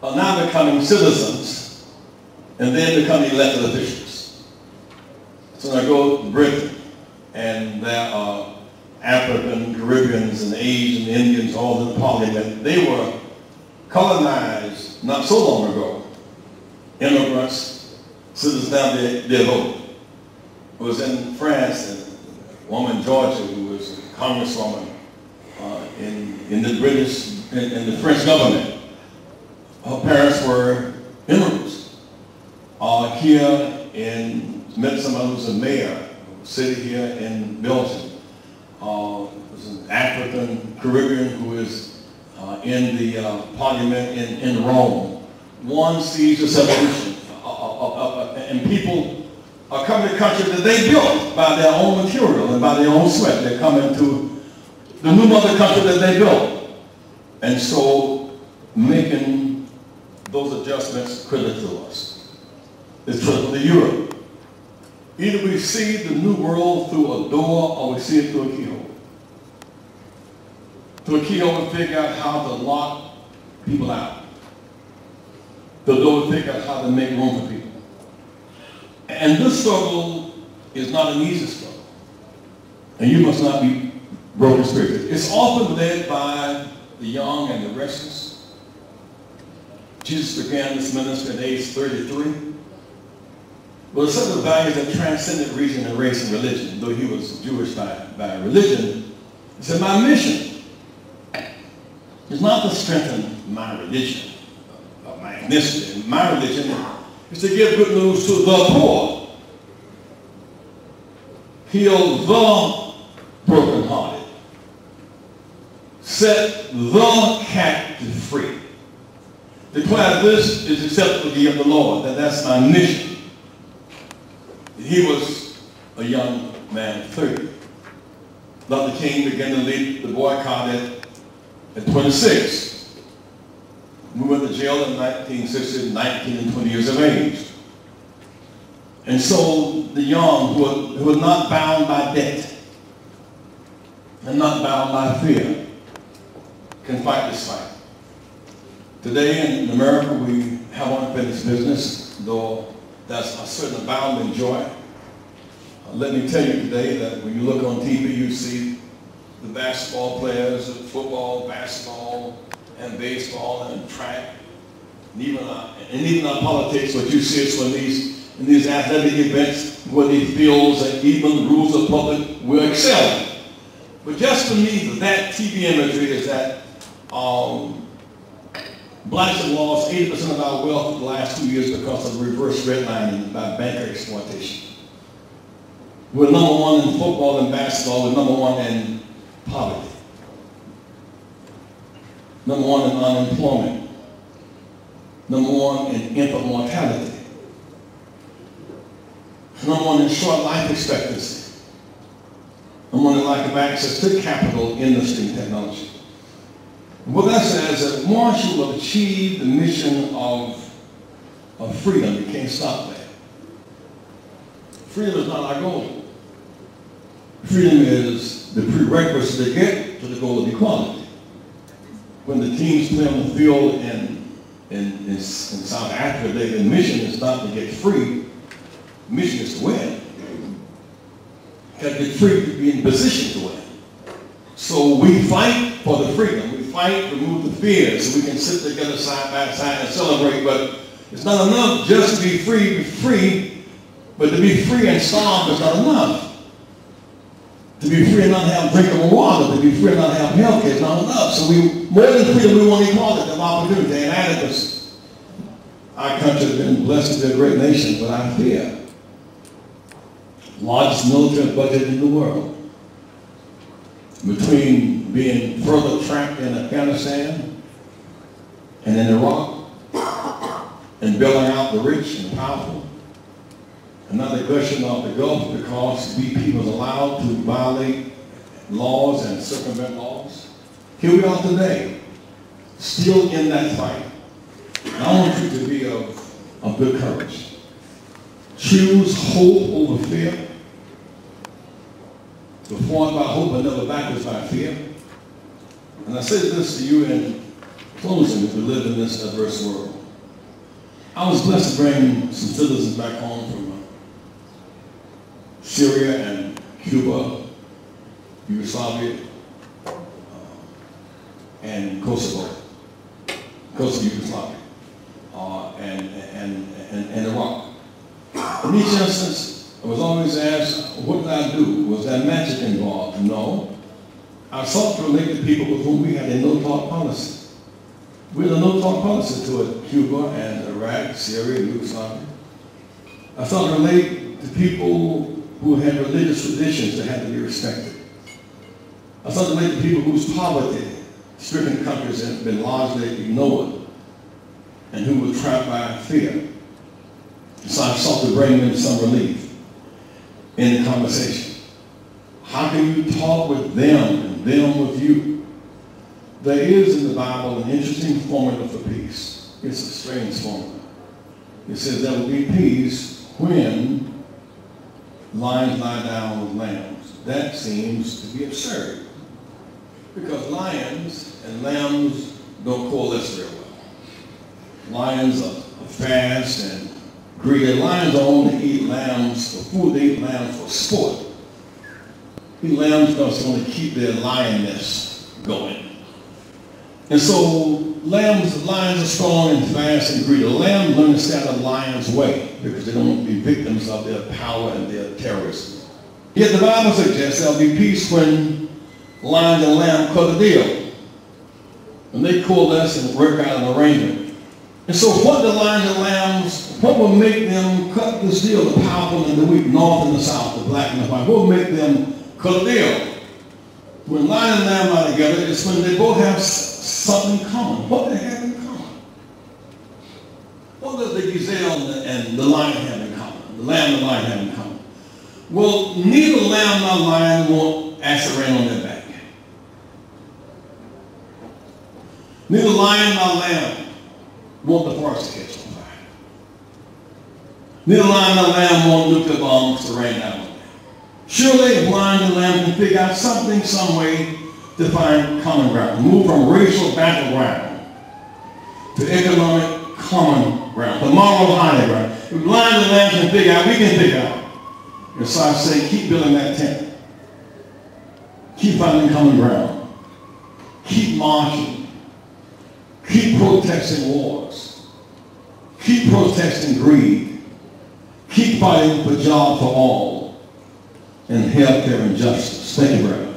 are now becoming citizens and then becoming elected officials. So I go to Britain, and there are African, Caribbeans, and Asian, Indians, all in the parliament. They were colonized not so long ago. Immigrants, citizens now they vote. It was in France, and a woman in Georgia who was a congresswoman in the British, in the French government. Her parents were immigrants. Here in Midsummer, who's a mayor, city here in Belgium. There's an African Caribbean who is in the parliament in Rome. One sees this evolution, and people are coming to countries that they built by their own material and by their own sweat. They're coming to the new mother country that they built. And so making those adjustments critical to us. It's critical to Europe. Either we see the new world through a door or we see it through a keyhole. Through a keyhole we figure out how to lock people out. Through a door we figure out how to make room for people. And this struggle is not an easy struggle. And you must not be broken spirited. It's often led by the young and the restless. Jesus began this ministry at age 33. Well, the set of values that transcended region and race and religion, though he was Jewish by religion, he said, my mission is not to strengthen my religion, or my ethnicity. My religion is to give good news to the poor, heal the brokenhearted, set the captive free, declare this is acceptable to the Lord, that's my mission. He was a young man, 30. Dr. King began to lead the boycott at 26. We went to jail in 1960, 19 and 20 years of age. And so the young who are not bound by debt and not bound by fear can fight this fight. Today in America we have unfinished business, though that's a certain abounding joy. Let me tell you today that when you look on TV, you see the basketball players, football, basketball, and baseball, and track, and even our politics. What you see is when in these athletic events, where these fields and even rules of public, we're excelling. But just to me, that TV imagery is that blacks have lost 80% of our wealth in the last 2 years because of reverse redlining by banker exploitation. We're number one in football and basketball. We're number one in poverty. Number one in unemployment. Number one in infant mortality. Number one in short life expectancy. Number one in lack of access to capital, industry, and technology. What that says is that once you will achieve the mission of freedom, you can't stop there. Freedom is not our goal. Freedom is the prerequisite to get to the goal of equality. When the teams play on the field in South Africa, the mission is not to get free. The mission is to win. You got to get free to be in position to win. So we fight for the freedom. We fight to remove the fear so we can sit together side by side and celebrate. But it's not enough just to be free, but to be free and starved is not enough. To be free and not have drinkable water, to be free and not have health care is not enough. So more than freedom, we want equality of opportunity and adequacy. Our country has been blessed to be a great nation, but I fear largest military budget in the world. Between being further trapped in Afghanistan and in Iraq and bailing out the rich and powerful, and not the question of the Gulf because we people are allowed to violate laws and circumvent laws. Here we are today, still in that fight. And I want you to be of good courage. Choose hope over fear. Go forward by hope and never backwards by fear. And I say this to you in closing, as we live in this diverse world. I was blessed to bring some citizens back home from Syria and Cuba, Yugoslavia, and Kosovo, Yugoslavia, and Iraq. In each instance, I was always asked, what did I do? Was there magic involved? No. I sought to relate to people with whom we had a no-talk policy. We had a no-talk policy toward Cuba and Iraq, Syria, and Yugoslavia. I sought to relate to people who had religious traditions that had to be respected. I sought to relate to people whose poverty-stricken countries had been largely ignored and who were trapped by fear. So I sought to bring them some relief in the conversation. How can you talk with them and them with you? There is in the Bible an interesting formula for peace. It's a strange formula. It says there will be peace when lions lie down with lambs. That seems to be absurd, because lions and lambs don't coalesce very well. Lions are fast and greedy. Lions only eat lambs for food. They eat lambs for sport. Eat lambs because they want to keep their lioness going. And so lions are strong and fast and greedy. Lambs learn to stay out of the lion's way because they don't want to be victims of their power and their terrorism. Yet the Bible suggests there'll be peace when lions and lambs cut a deal, and they coalesce and work out an arrangement. And so what the lions and lambs, what will make them cut this deal, the powerful and the weak, north and the south, the black and the white, what will make them cut a deal? When lion and lamb are together, it's when they both have something common. What do they have in common? What does the gazelle and the lion have in common? The lamb and the lion have in common? Well, neither lamb nor lion want acid rain on their back. Neither lion nor lamb want the forest to catch on fire. Neither lion nor lamb want nuclear bombs to rain down on them. Surely if lion and lamb can figure out something, some way to find common ground, move from racial battleground to economic common ground, to moral high ground. If lion and lamb can figure out, we can figure out. And so I say, keep building that tent. Keep finding common ground. Keep marching. Keep protesting wars. Keep protesting greed. Keep fighting for jobs for all and health care and justice. Thank you very much.